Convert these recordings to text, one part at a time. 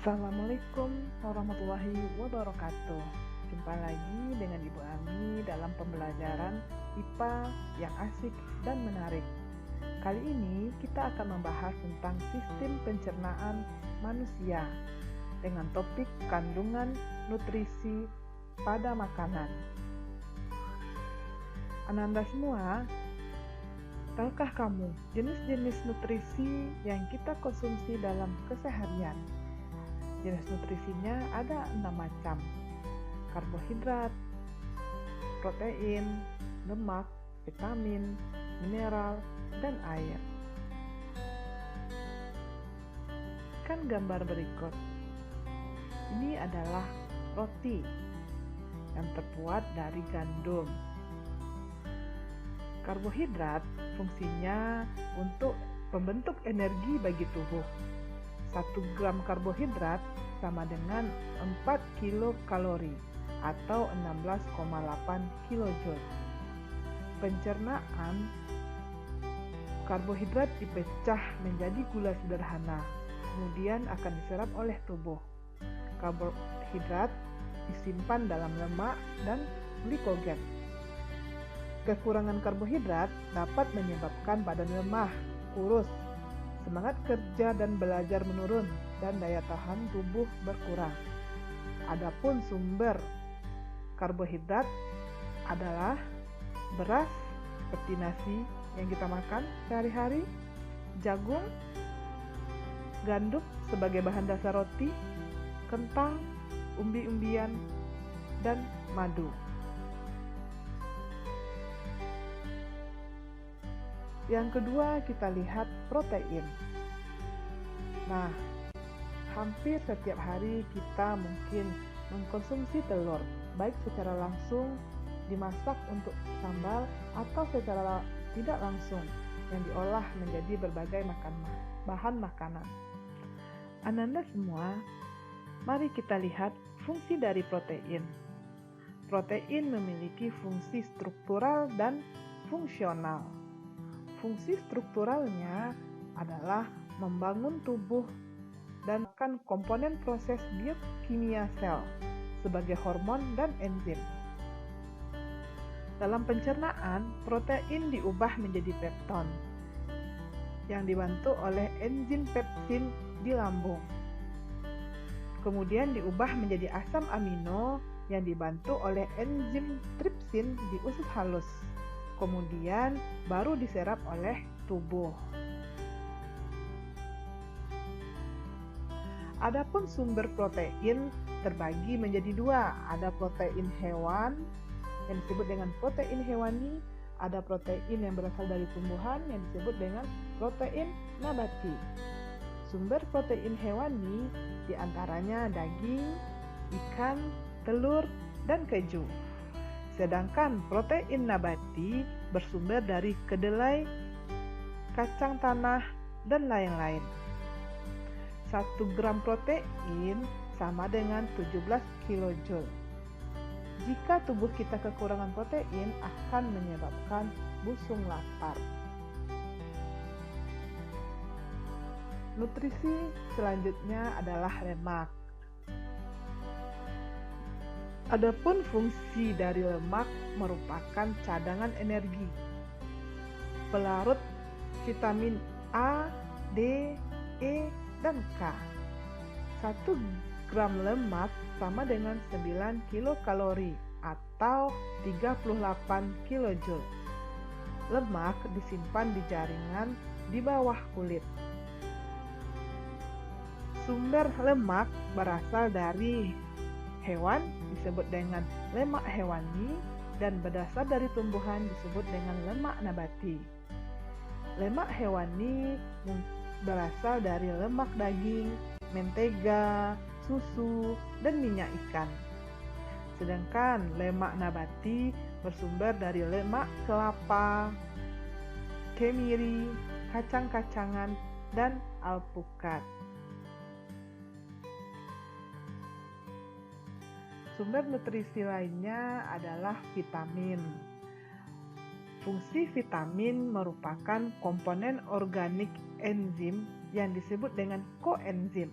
Assalamualaikum warahmatullahi wabarakatuh. Jumpa lagi dengan Ibu Ami dalam pembelajaran IPA yang asik dan menarik. Kali ini kita akan membahas tentang sistem pencernaan manusia dengan topik kandungan nutrisi pada makanan. Ananda semua, tahukah kamu jenis-jenis nutrisi yang kita konsumsi dalam keseharian? Jenis nutrisinya ada 6 macam: karbohidrat, protein, lemak, vitamin, mineral, dan air. Kan gambar berikut. Ini adalah roti yang terbuat dari gandum. Karbohidrat fungsinya untuk membentuk energi bagi tubuh. 1 gram karbohidrat sama dengan 4 kilokalori atau 16,8 kilojoule. Pencernaan karbohidrat dipecah menjadi gula sederhana, kemudian akan diserap oleh tubuh. Karbohidrat disimpan dalam lemak dan glikogen. Kekurangan karbohidrat dapat menyebabkan badan lemah, kurus, semangat kerja dan belajar menurun, dan daya tahan tubuh berkurang. Adapun sumber karbohidrat adalah beras seperti nasi yang kita makan sehari-hari, jagung, gandum sebagai bahan dasar roti, kentang, umbi-umbian, dan madu. Yang kedua, kita lihat protein. Nah, hampir setiap hari kita mungkin mengkonsumsi telur, baik secara langsung dimasak untuk sambal atau secara tidak langsung yang diolah menjadi berbagai bahan makanan. Ananda semua, mari kita lihat fungsi dari protein. Protein memiliki fungsi struktural dan fungsional. Fungsi strukturalnya adalah membangun tubuh dan komponen proses biokimia sel sebagai hormon dan enzim. Dalam pencernaan, protein diubah menjadi pepton yang dibantu oleh enzim pepsin di lambung. Kemudian diubah menjadi asam amino yang dibantu oleh enzim tripsin di usus halus. Kemudian baru diserap oleh tubuh. Adapun sumber protein terbagi menjadi 2. Ada protein hewan yang disebut dengan protein hewani, ada protein yang berasal dari tumbuhan yang disebut dengan protein nabati. Sumber protein hewani diantaranya daging, ikan, telur, dan keju. Sedangkan protein nabati bersumber dari kedelai, kacang tanah, dan lain-lain. 1 gram protein sama dengan 17 kilojoule. Jika tubuh kita kekurangan protein, akan menyebabkan busung lapar. Nutrisi selanjutnya adalah lemak. Adapun fungsi dari lemak merupakan cadangan energi, pelarut vitamin A, D, E, dan K. 1 gram lemak sama dengan 9 kilokalori atau 38 kilojoule. Lemak disimpan di jaringan di bawah kulit. Sumber lemak berasal dari hewan disebut dengan lemak hewani dan berasal dari tumbuhan disebut dengan lemak nabati. Lemak hewani berasal dari lemak daging, mentega, susu, dan minyak ikan. Sedangkan lemak nabati bersumber dari lemak kelapa, kemiri, kacang-kacangan, dan alpukat. Sumber nutrisi lainnya adalah vitamin. Fungsi vitamin merupakan komponen organik enzim yang disebut dengan koenzim.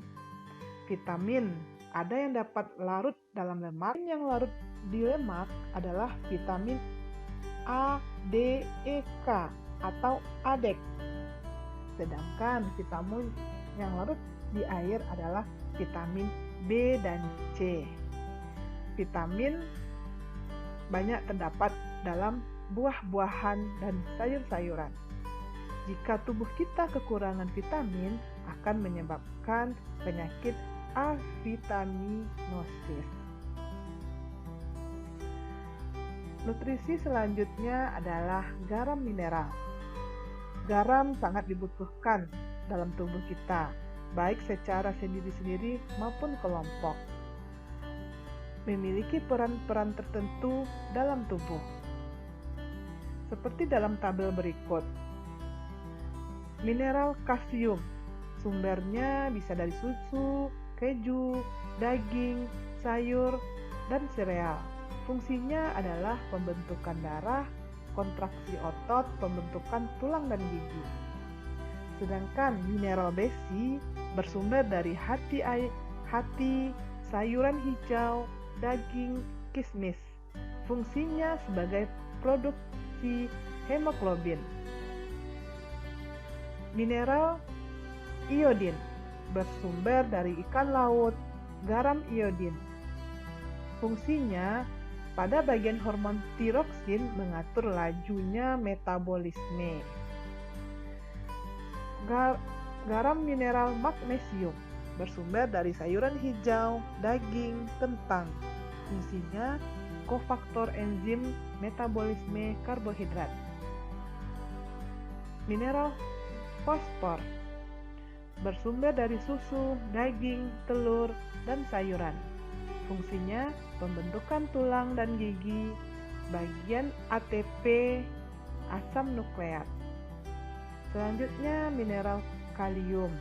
vitamin. Ada yang dapat larut dalam lemak. Yang larut di lemak adalah vitamin A, D, E, K atau ADEK. Sedangkan vitamin yang larut di air adalah vitamin B dan C. Vitamin banyak terdapat dalam buah-buahan dan sayur-sayuran. Jika tubuh kita kekurangan vitamin, akan menyebabkan penyakit avitaminosis. Nutrisi selanjutnya adalah garam mineral. Garam sangat dibutuhkan dalam tubuh kita, baik secara sendiri-sendiri maupun kelompok. Memiliki peran-peran tertentu dalam tubuh. Seperti dalam tabel berikut. Mineral kalsium, sumbernya bisa dari susu, keju, daging, sayur, dan sereal. Fungsinya adalah pembentukan darah, kontraksi otot, pembentukan tulang dan gigi. Sedangkan mineral besi bersumber dari hati, sayuran hijau, daging, kismis. Fungsinya sebagai produksi hemoglobin. Mineral iodin bersumber dari ikan laut, garam iodin. Fungsinya pada bagian hormon tiroksin mengatur lajunya metabolisme. Garam mineral magnesium bersumber dari sayuran hijau, daging, kentang. Fungsinya kofaktor enzim metabolisme karbohidrat. Mineral fosfor bersumber dari susu, daging, telur, dan sayuran. Fungsinya pembentukan tulang dan gigi, bagian ATP, asam nukleat. Selanjutnya mineral kalium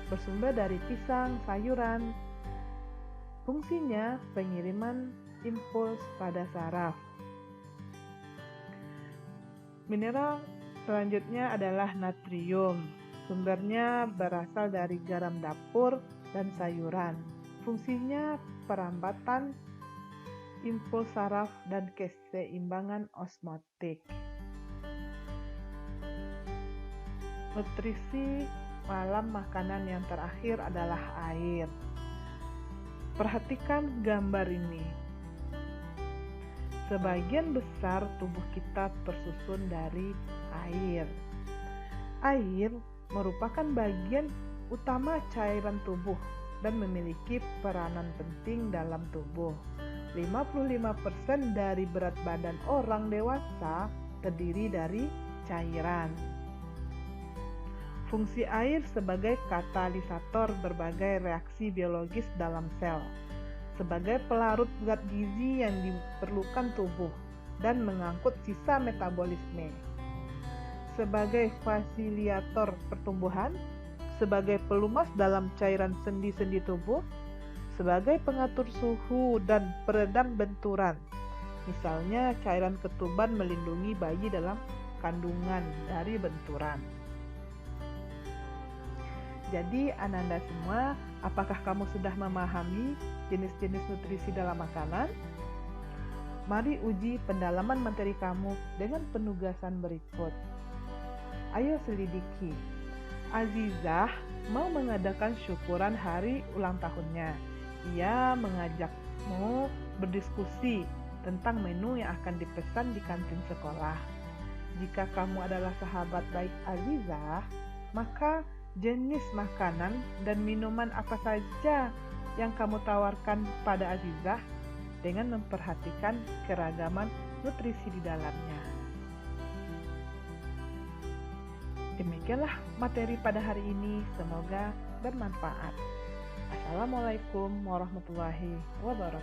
bersumber dari pisang, sayuran. Fungsinya pengiriman impuls pada saraf. Mineral selanjutnya adalah natrium. Sumbernya berasal dari garam dapur dan sayuran. Fungsinya perambatan impuls saraf dan keseimbangan osmotik. Nutrisi malam makanan yang terakhir adalah air. Perhatikan gambar ini. Sebagian besar tubuh kita tersusun dari air. Air merupakan bagian utama cairan tubuh dan memiliki peranan penting dalam tubuh. 55% dari berat badan orang dewasa terdiri dari cairan. Fungsi air sebagai katalisator berbagai reaksi biologis dalam sel, sebagai pelarut zat gizi yang diperlukan tubuh, dan mengangkut sisa metabolisme. Sebagai fasilitator pertumbuhan, sebagai pelumas dalam cairan sendi-sendi tubuh, sebagai pengatur suhu dan peredam benturan. Misalnya cairan ketuban melindungi bayi dalam kandungan dari benturan. Jadi Ananda semua, apakah kamu sudah memahami jenis-jenis nutrisi dalam makanan? Mari uji pendalaman materi kamu dengan penugasan berikut. Ayo selidiki. Azizah mau mengadakan syukuran hari ulang tahunnya. Ia mengajakmu berdiskusi tentang menu yang akan dipesan di kantin sekolah. Jika kamu adalah sahabat baik Azizah, maka jenis makanan dan minuman apa saja yang kamu tawarkan pada Azizah dengan memperhatikan keragaman nutrisi di dalamnya. Demikianlah materi pada hari ini, semoga bermanfaat. Assalamualaikum warahmatullahi wabarakatuh.